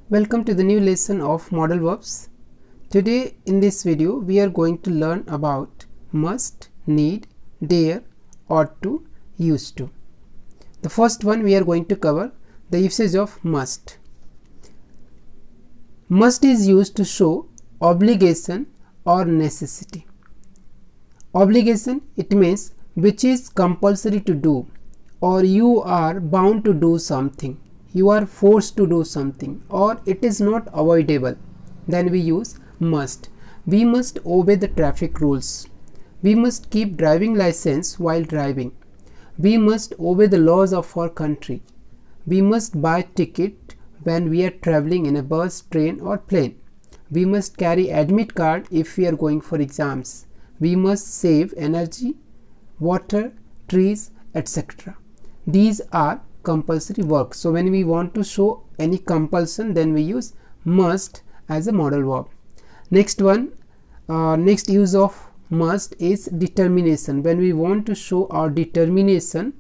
Welcome to the new lesson of modal verbs. Today in this video we are going to learn about must, need, dare, ought to, used to. The first one we are going to cover the usage of must. Must is used to show obligation or necessity. Obligation, it means which is compulsory to do, or you are bound to do something. You are forced to do something, or it is not avoidable. Then we use must. We must obey the traffic rules. We must keep driving license while driving. We must obey the laws of our country. We must buy ticket when we are traveling in a bus, train or plane. We must carry admit card if we are going for exams. We must save energy, water, trees, etc. These are compulsory work. So when we want to show any compulsion, then we use must as a modal verb. Next one, next use of must is determination. When we want to show our determination,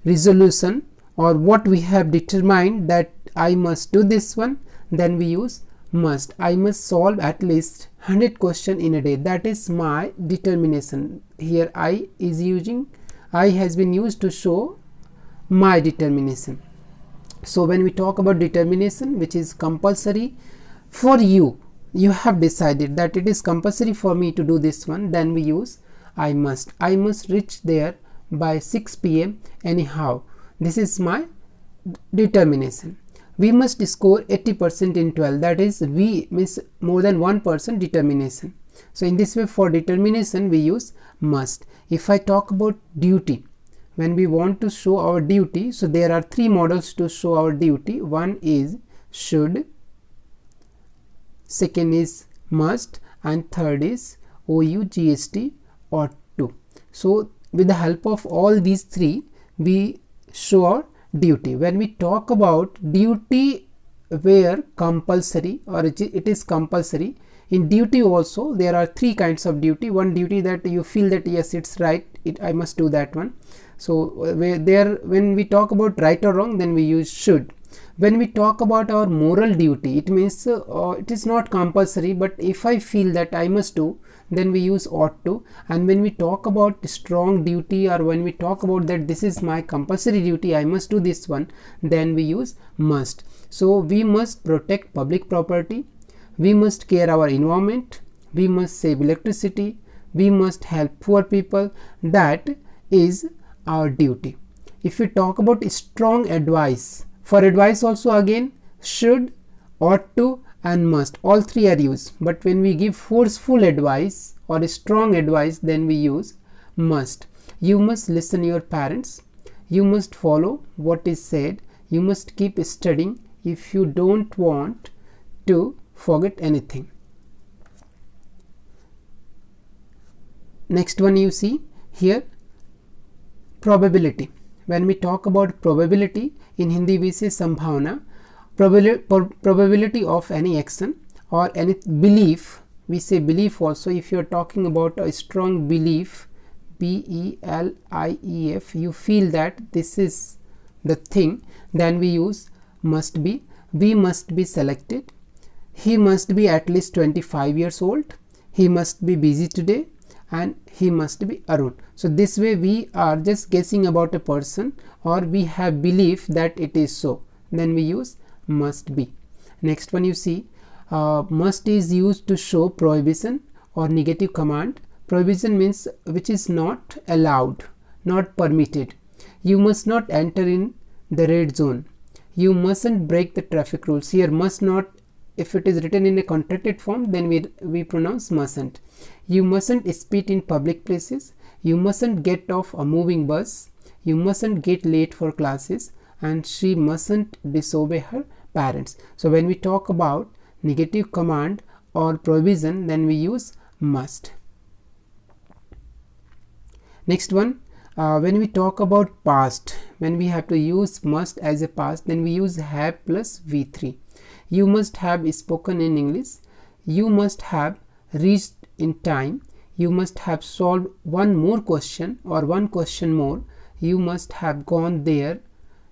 resolution, or what we have determined that I must do this one, then we use must. I must solve at least 100 questions in a day. That is my determination. Here I has been used to show my determination. So when we talk about determination, which is compulsory for you, you have decided that it is compulsory for me to do this one, then we use I must. I must reach there by 6 p.m. anyhow. This is my determination. We must score 80% in 12. That is, we means more than 1% determination. So in this way, for determination we use must. If I talk about duty, when we want to show our duty, so there are three models to show our duty. One is should, second is must, and third is OUGST, ought to. So with the help of all these three, we show our duty. When we talk about duty where compulsory, or it is compulsory, in duty also there are three kinds of duty. One duty that you feel that yes, it's right, I must do that one. So when we talk about right or wrong, then we use should. When we talk about our moral duty, it means it is not compulsory, but if I feel that I must do, then we use ought to. And when we talk about strong duty, or when we talk about that this is my compulsory duty, I must do this one, then we use must. So we must protect public property, we must care our environment, we must save electricity, we must help poor people. That is our duty. If we talk about strong advice, for advice also again should, ought to and must, all three are used. But when we give forceful advice or strong advice, then we use must. You must listen to your parents, you must follow what is said, you must keep studying if you don't want to forget anything. Next one you see here, probability. When we talk about probability, in Hindi we say sambhavana. Probability of any action or any belief, we say belief also. If you are talking about a strong belief, BELIEF, you feel that this is the thing, then we use must be. We must be selected, he must be at least 25 years old, he must be busy today, and he must be Arun. So this way we are just guessing about a person, or we have belief that it is so, then we use must be. Next one you see, must is used to show prohibition or negative command. Prohibition means which is not allowed, not permitted. You must not enter in the red zone, you mustn't break the traffic rules. Here must not, if it is written in a contracted form, then we pronounce mustn't. You mustn't spit in public places, you mustn't get off a moving bus, you mustn't get late for classes, and she mustn't disobey her parents. So when we talk about negative command or provision, then we use must. Next one, when we talk about past, when we have to use must as a past, then we use have plus V3. You must have spoken in English, you must have reached in time, you must have solved one more question or one question more, you must have gone there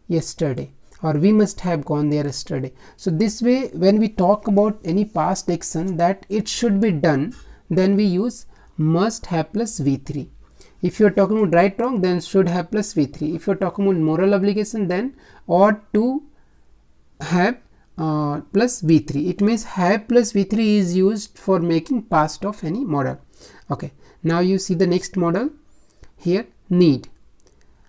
yesterday. or we must have gone there yesterday. So this way, when we talk about any past action that it should be done, then we use must have plus V3. If you are talking about right wrong, then should have plus V3. If you are talking about moral obligation, then ought to have plus V3. It means have plus V3 is used for making past of any model. Okay, now you see the next model here, need.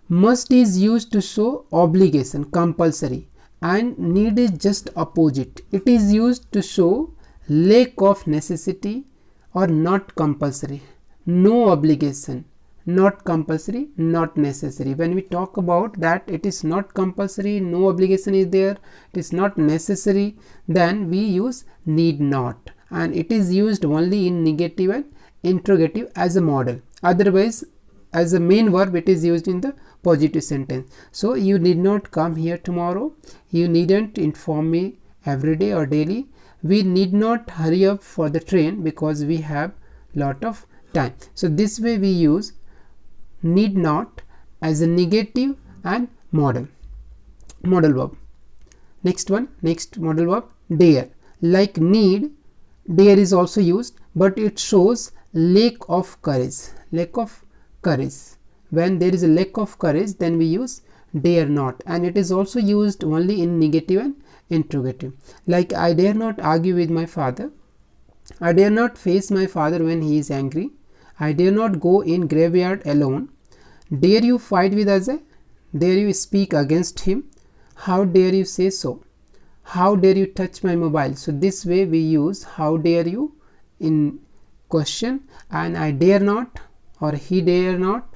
Must is used to show obligation, compulsory, and need is just opposite. It is used to show lack of necessity or not compulsory, no obligation, not compulsory, not necessary. When we talk about that it is not compulsory, no obligation is there, it is not necessary, then we use need not, and it is used only in negative and interrogative as a model. Otherwise, as a main verb, it is used in the positive sentence. So you need not come here tomorrow, you needn't inform me every day or daily, we need not hurry up for the train because we have lot of time. So this way we use need not as a negative and model verb. Next one, next model verb, dare. Like need, dare is also used, but it shows lack of courage, lack of courage. When there is a lack of courage, then we use dare not, and it is also used only in negative and interrogative. Like I dare not argue with my father, I dare not face my father when he is angry, I dare not go in graveyard alone, dare you fight with Ajay, dare you speak against him, how dare you say so, how dare you touch my mobile. So this way we use how dare you in question, and I dare not or he dare not,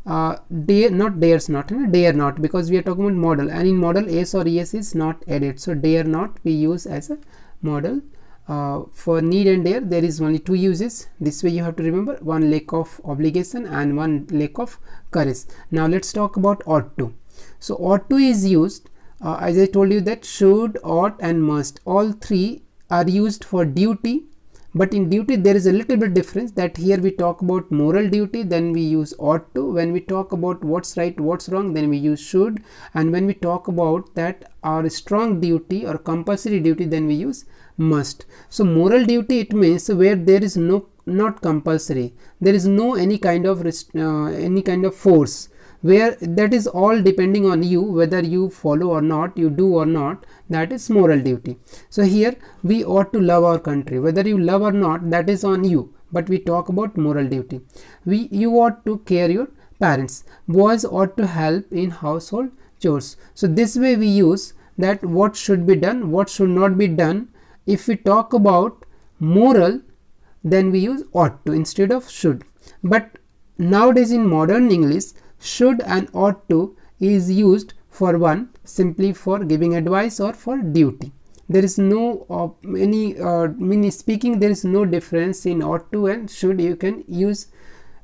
dare not, dares not, dare not, because we are talking about model, and in model s or es is not added. So dare not we use as a model. For need and dare there is only two uses. This way you have to remember, one lack of obligation and one lack of courage. Now let's talk about ought to. So ought to is used, as I told you, that should, ought and must, all three are used for duty. But in duty there is a little bit difference, that here we talk about moral duty, then we use ought to. When we talk about what's right, what's wrong, then we use should. And when we talk about that our strong duty or compulsory duty, then we use must. So moral duty, it means where there is no, not compulsory, there is no any kind of force, where that is all depending on you, whether you follow or not, you do or not, that is moral duty. So here we ought to love our country, whether you love or not, that is on you, but we talk about moral duty. You ought to care your parents, boys ought to help in household chores. So this way we use that what should be done, what should not be done. If we talk about moral, then we use ought to instead of should. But nowadays in modern English, should and ought to is used for one, simply for giving advice or for duty. There is no meaning speaking, there is no difference in ought to and should, you can use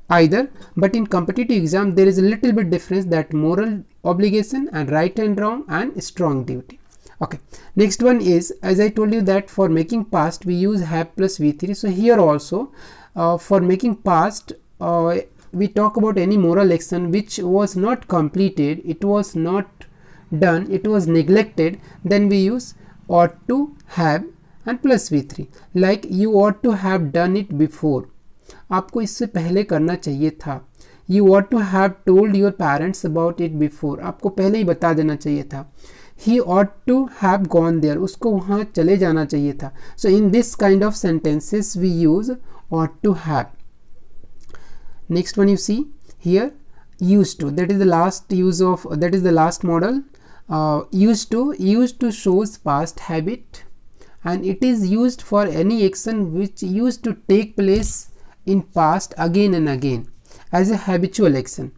either. But in competitive exam there is a little bit difference, that moral obligation and right and wrong and strong duty. Okay, next one is, as I told you, that for making past we use have plus V3. So here also for making past, we talk about any moral action which was not completed, it was not done, it was neglected, then we use ought to have and plus V3. Like you ought to have done it before, आपको इससे पहले करना चाहिए था. You ought to have told your parents about it before, आपको पहले ही बता देना चाहिए था. He ought to have gone there, उसको वहाँ चले जाना चाहिए था. So in this kind of sentences we use ought to have. Next one you see here, used to, that is the last use of, that is the last model. Used to shows past habit, and it is used for any action which used to take place in past again and again as a habitual action.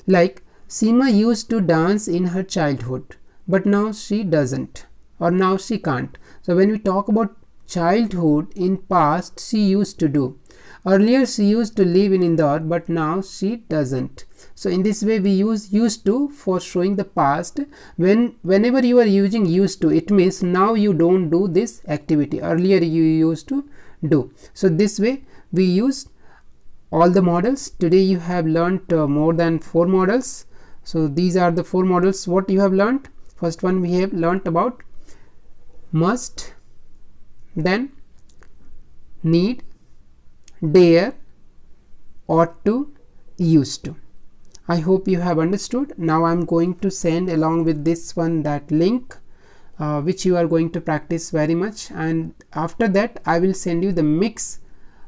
Like Seema used to dance in her childhood, but now she doesn't, or now she can't. So when we talk about childhood, in past she used to do. Earlier she used to live in Indore, but now she doesn't. So in this way we use used to for showing the past. Whenever you are using used to, it means now you don't do this activity, earlier you used to do. So this way we use all the models. Today you have learnt more than 4 models. So these are the 4 models what you have learnt. First one we have learnt about must, then need, dare, ought to, used to. I hope you have understood. Now I am going to send along with this one that link which you are going to practice very much, and after that I will send you the mix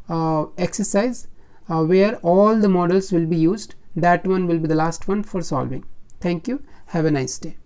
exercise where all the models will be used. That one will be the last one for solving. Thank you. Have a nice day.